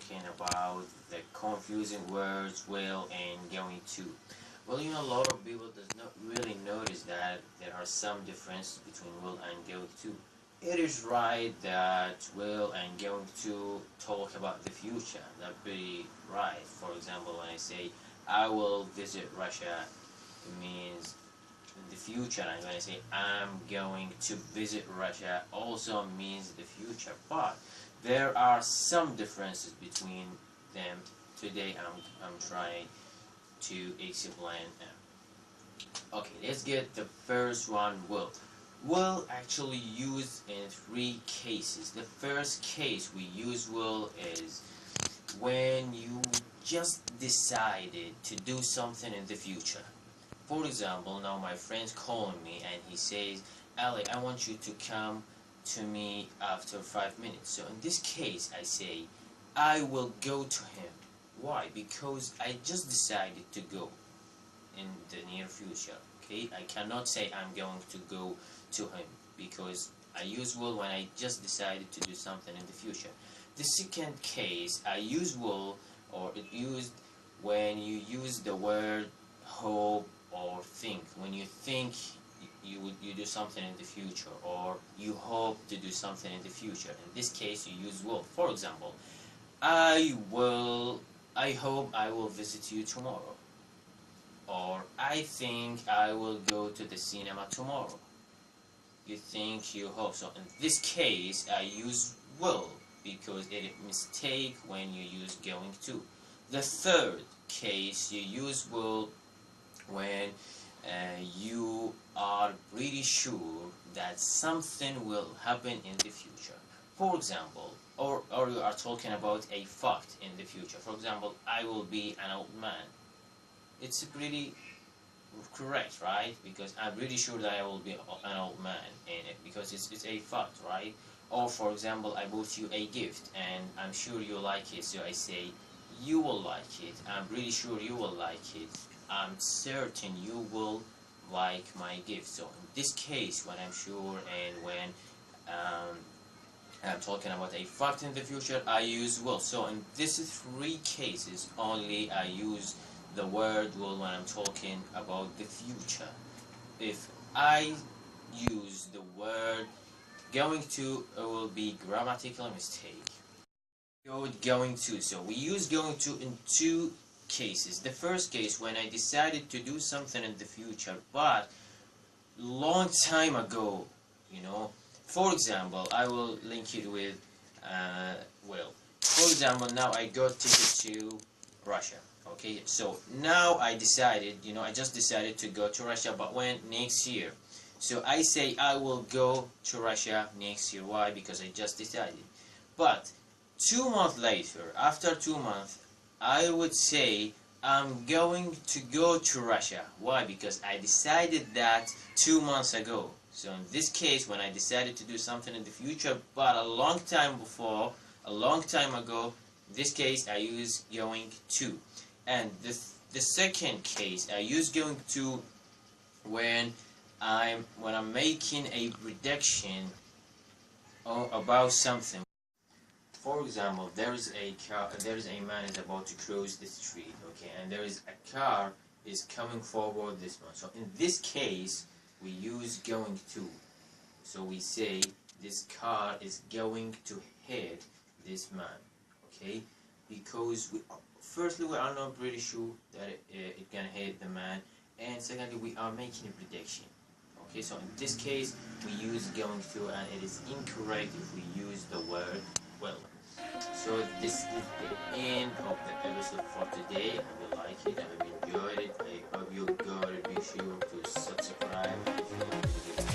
talking about the confusing words will and going to. Well, a lot of people does not really notice that there are some differences between will and going to. It is right that will and going to talk about the future. That's pretty right. For example, when I say I will visit Russia, it means in the future. And when I say I'm going to visit Russia, also means the future. But there are some differences between them. Today I'm trying to explain them. Okay, let's get the first one, will. Will actually used in three cases. The first case we use will is when you just decided to do something in the future. For example, now my friend's calling me and he says, Ali, I want you to come to me after 5 minutes. So in this case, I say, I will go to him. Why? Because I just decided to go in the near future. Okay, I cannot say I'm going to go to him because I use will when I just decided to do something in the future. The second case, I use will, or it used when you use the word hope or think. When you think you do something in the future, or you hope to do something in the future. In this case, you use will. For example, I hope I will visit you tomorrow. Or I think I will go to the cinema tomorrow. You think, you hope. So in this case, I use will because it is a mistake when you use going to. The third case, you use will when you are pretty sure that something will happen in the future. For example, or you are talking about a fact in the future. For example, I will be an old man. It's pretty correct, right? Because I'm pretty sure that I will be an old man in it because it's a fact, right? Or for example, I bought you a gift and I'm sure you like it, so I say you will like it. I'm pretty sure you will like it. I'm certain you will like my gift. So in this case, when I'm sure and when I'm talking about a fact in the future, I use will. So in these three cases only, I use the word will when I'm talking about the future. If I use the word going to, it will be grammatical mistake. Going to. So we use going to in two cases. The first case, when I decided to do something in the future, but long time ago, For example, I will link it with will. For example, now I got ticket to Russia. Okay, so now I decided, I just decided to go to Russia, but when? Next year. So I say I will go to Russia next year. Why? Because I just decided. But 2 months later, after 2 months, I would say I'm going to go to Russia. Why? Because I decided that 2 months ago. So in this case, when I decided to do something in the future, but a long time before, a long time ago, in this case I use going to. And the second case, I use going to when I'm making a prediction about something. For example, there is a man is about to cross the street, okay, and there is a car is coming forward this one. So in this case, we use going to. So we say this car is going to hit this man, okay, because firstly we are not pretty sure that it can hit the man, and secondly we are making a prediction. Okay, so in this case we use going to, and it is incorrect if we use the word will. So this is the end of the episode for today. I hope you like it, I hope you enjoyed it. I hope you go to be sure to subscribe if you want to